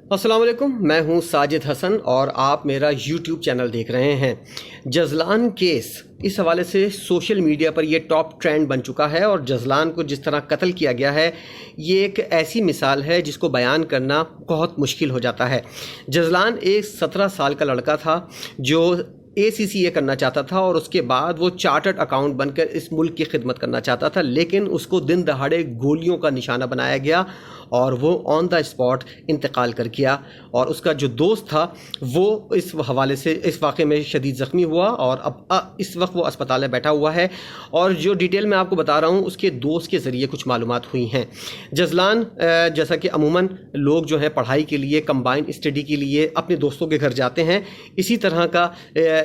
السلام علیکم، میں ہوں ساجد حسن اور آپ میرا یوٹیوب چینل دیکھ رہے ہیں۔ جزلان کیس اس حوالے سے سوشل میڈیا پر یہ ٹاپ ٹرینڈ بن چکا ہے، اور جزلان کو جس طرح قتل کیا گیا ہے یہ ایک ایسی مثال ہے جس کو بیان کرنا بہت مشکل ہو جاتا ہے۔ جزلان ایک 17 سال کا لڑکا تھا جو ACCA کرنا چاہتا تھا، اور اس کے بعد وہ چارٹرڈ اکاؤنٹ بن کر اس ملک کی خدمت کرنا چاہتا تھا، لیکن اس کو دن دہاڑے گولیوں کا نشانہ بنایا گیا اور وہ آن دا اسپاٹ انتقال کر گیا۔ اور اس کا جو دوست تھا وہ اس حوالے سے اس واقعے میں شدید زخمی ہوا، اور اب اس وقت وہ اسپتال میں بیٹھا ہوا ہے۔ اور جو ڈیٹیل میں آپ کو بتا رہا ہوں اس کے دوست کے ذریعے کچھ معلومات ہوئی ہیں۔ جزلان جیسا کہ عموماً لوگ جو ہیں پڑھائی کے لیے، کمبائن اسٹڈی کے لیے اپنے دوستوں کے گھر جاتے ہیں، اسی طرح کا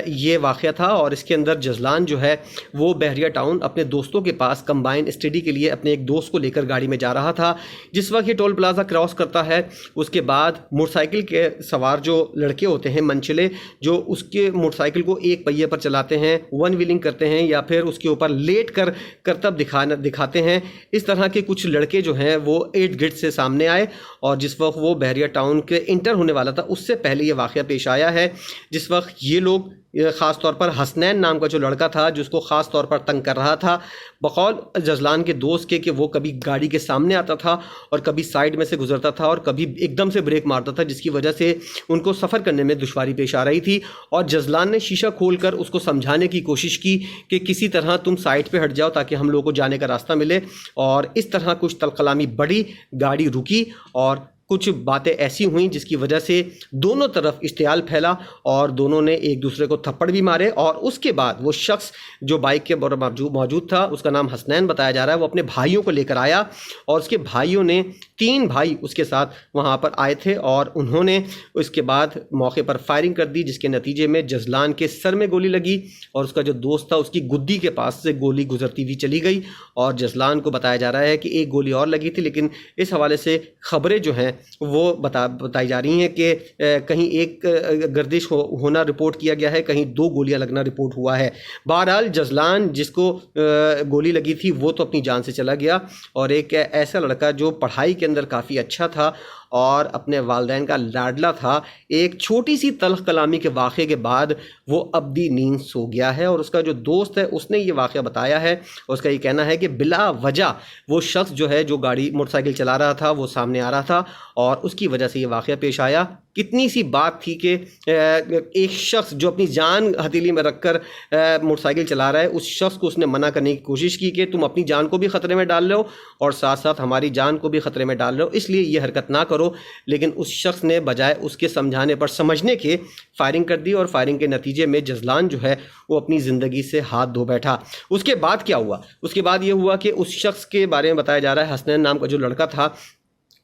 یہ واقعہ تھا۔ اور اس کے اندر جزلان جو ہے وہ بحریہ ٹاؤن اپنے دوستوں کے پاس کمبائن اسٹڈی کے لیے اپنے ایک دوست کو لے کر گاڑی میں جا رہا تھا۔ جس وقت یہ ٹول پلازا کراس کرتا ہے اس کے بعد موٹر سائیکل کے سوار جو لڑکے ہوتے ہیں منچلے، جو اس کے موٹر سائیکل کو ایک پہیے پر چلاتے ہیں، ون ویلنگ کرتے ہیں یا پھر اس کے اوپر لیٹ کر کرتب دکھاتے ہیں، اس طرح کے کچھ لڑکے جو ہیں وہ ارد گرد سے سامنے آئے۔ اور جس وقت وہ بحریہ ٹاؤن کے انٹر ہونے والا تھا اس سے پہلے یہ واقعہ پیش آیا ہے، جس وقت یہ لوگ خاص طور پر حسنین نام کا جو لڑکا تھا جس کو خاص طور پر تنگ کر رہا تھا، بقول جزلان کے دوست کے کہ وہ کبھی گاڑی کے سامنے آتا تھا اور کبھی سائیڈ میں سے گزرتا تھا اور کبھی ایک دم سے بریک مارتا تھا، جس کی وجہ سے ان کو سفر کرنے میں دشواری پیش آ رہی تھی۔ اور جزلان نے شیشہ کھول کر اس کو سمجھانے کی کوشش کی کہ کسی طرح تم سائیڈ پہ ہٹ جاؤ تاکہ ہم لوگوں کو جانے کا راستہ ملے، اور اس طرح کچھ تل کلامی بڑھی، گاڑی رکی اور کچھ باتیں ایسی ہوئیں جس کی وجہ سے دونوں طرف اشتعال پھیلا اور دونوں نے ایک دوسرے کو تھپڑ بھی مارے۔ اور اس کے بعد وہ شخص جو بائک کے موجود تھا، اس کا نام حسنین بتایا جا رہا ہے، وہ اپنے بھائیوں کو لے کر آیا، اور اس کے بھائیوں نے 3 بھائی اس کے ساتھ وہاں پر آئے تھے، اور انہوں نے اس کے بعد موقع پر فائرنگ کر دی، جس کے نتیجے میں جزلان کے سر میں گولی لگی، اور اس کا جو دوست تھا اس کی گدی کے پاس سے گولی گزرتی ہوئی چلی گئی، اور جزلان کو بتایا جا رہا ہے کہ ایک گولی اور لگی تھی۔ لیکن اس حوالے سے خبریں جو ہیں وہ بتائی جا رہی ہیں کہ کہیں ایک گردش ہونا رپورٹ کیا گیا ہے، کہیں 2 گولیاں لگنا رپورٹ ہوا ہے۔ بہرحال جزلان جس کو گولی لگی تھی وہ تو اپنی جان سے چلا گیا، اور ایک ایسا لڑکا جو پڑھائی کے اندر کافی اچھا تھا اور اپنے والدین کا لاڈلا تھا، ایک چھوٹی سی تلخ کلامی کے واقعے کے بعد وہ ابدی نیند سو گیا ہے۔ اور اس کا جو دوست ہے اس نے یہ واقعہ بتایا ہے، اور اس کا یہ کہنا ہے کہ بلا وجہ وہ شخص جو ہے جو گاڑی موٹر سائیکل چلا رہا تھا وہ سامنے آ رہا تھا، اور اس کی وجہ سے یہ واقعہ پیش آیا۔ کتنی سی بات تھی کہ ایک شخص جو اپنی جان ہتھیلی میں رکھ کر موٹر سائیکل چلا رہا ہے، اس شخص کو اس نے منع کرنے کی کوشش کی کہ تم اپنی جان کو بھی خطرے میں ڈال لو اور ساتھ ساتھ ہماری جان کو بھی خطرے میں ڈال لو، اس لیے یہ حرکت نہ کرو۔ لیکن اس شخص نے بجائے اس کے سمجھانے پر سمجھنے کے فائرنگ کر دی، اور فائرنگ کے نتیجے میں جزلان جو ہے وہ اپنی زندگی سے ہاتھ دھو بیٹھا۔ اس کے بعد کیا ہوا؟ اس کے بعد یہ ہوا کہ اس شخص کے بارے میں بتایا جا رہا ہے، حسنین نام کا جو لڑکا تھا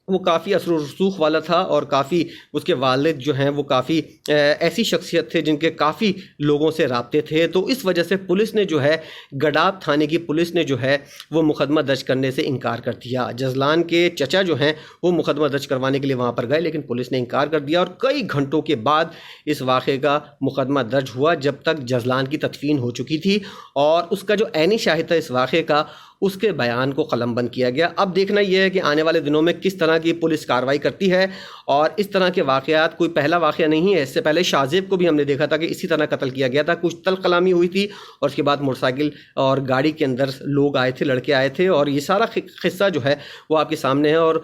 وہ کافی اثر و رسوخ والا تھا، اور کافی اس کے والد جو ہیں وہ کافی ایسی شخصیت تھے جن کے کافی لوگوں سے رابطے تھے۔ تو اس وجہ سے پولیس نے جو ہے گڈاب تھانے کی پولیس نے جو ہے وہ مقدمہ درج کرنے سے انکار کر دیا۔ جزلان کے چچا جو ہیں وہ مقدمہ درج کروانے کے لیے وہاں پر گئے، لیکن پولیس نے انکار کر دیا، اور کئی گھنٹوں کے بعد اس واقعے کا مقدمہ درج ہوا، جب تک جزلان کی تدفین ہو چکی تھی، اور اس کا جو عینی شاہد تھا اس واقعے کا، اس کے بیان کو قلم بند کیا گیا۔ اب دیکھنا یہ ہے کہ آنے والے دنوں میں کس طرح کی پولیس کارروائی کرتی ہے، اور اس طرح کے واقعات کوئی پہلا واقعہ نہیں ہے۔ اس سے پہلے شاہ زیب کو بھی ہم نے دیکھا تھا کہ اسی طرح قتل کیا گیا تھا، کچھ تلخ کلامی ہوئی تھی، اور اس کے بعد موٹر سائیکل اور گاڑی کے اندر لوگ آئے تھے، لڑکے آئے تھے، اور یہ سارا قصہ جو ہے وہ آپ کے سامنے ہے، اور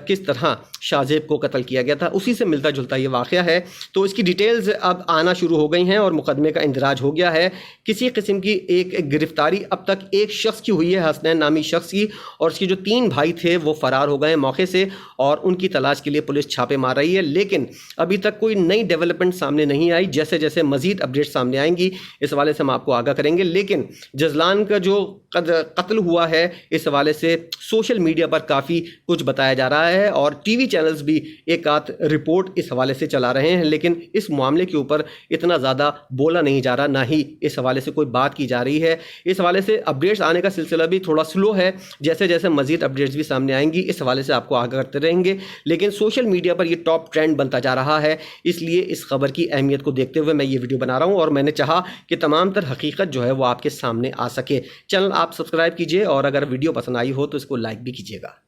کس طرح شاہ زیب کو قتل کیا گیا تھا اسی سے ملتا جلتا یہ واقعہ ہے۔ تو اس کی ڈیٹیلز اب آنا شروع ہو گئی ہیں، اور مقدمے کا اندراج ہو گیا ہے۔ کسی قسم کی ایک گرفتاری اب تک ایک شخص کی ہوئی ہے، حسنین نامی شخص کی، اور اس کے جو 3 بھائی تھے وہ فرار ہو گئے موقع سے، اور ان کی تلاش کے لیے پولیس چھاپے مار رہی ہے۔ لیکن ابھی تک کوئی نئی ڈیولپمنٹ سامنے نہیں آئی، جیسے جیسے مزید اپڈیٹ سامنے آئیں گی اس حوالے سے ہم آپ کو آگاہ کریں گے۔ لیکن جزلان کا جو قتل ہوا ہے اس حوالے سے سوشل میڈیا پر کافی کچھ بتایا جا رہا ہے، اور ٹی وی چینلز بھی ایک آدھ رپورٹ اس حوالے سے چلا رہے ہیں، لیکن اس معاملے کے اوپر اتنا زیادہ بولا نہیں جا رہا، نہ ہی اس حوالے سے کوئی بات کی جا رہی ہے۔ اس حوالے سے اپڈیٹس آنے کا سلسلہ بھی تھوڑا سلو ہے، جیسے جیسے مزید اپڈیٹس بھی سامنے آئیں گی اس حوالے سے آپ کو آگاہ کرتے رہیں گے۔ لیکن سوشل میڈیا پر یہ ٹاپ ٹرینڈ بنتا جا رہا ہے، اس لیے اس خبر کی اہمیت کو دیکھتے ہوئے میں یہ ویڈیو بنا رہا ہوں، اور میں نے چاہا کہ تمام تر حقیقت جو ہے وہ آپ کے سامنے آ سکے۔ چینل آپ سبسکرائب کیجئے، اور اگر ویڈیو پسند آئی ہو تو اس کو لائک بھی کیجئے گا۔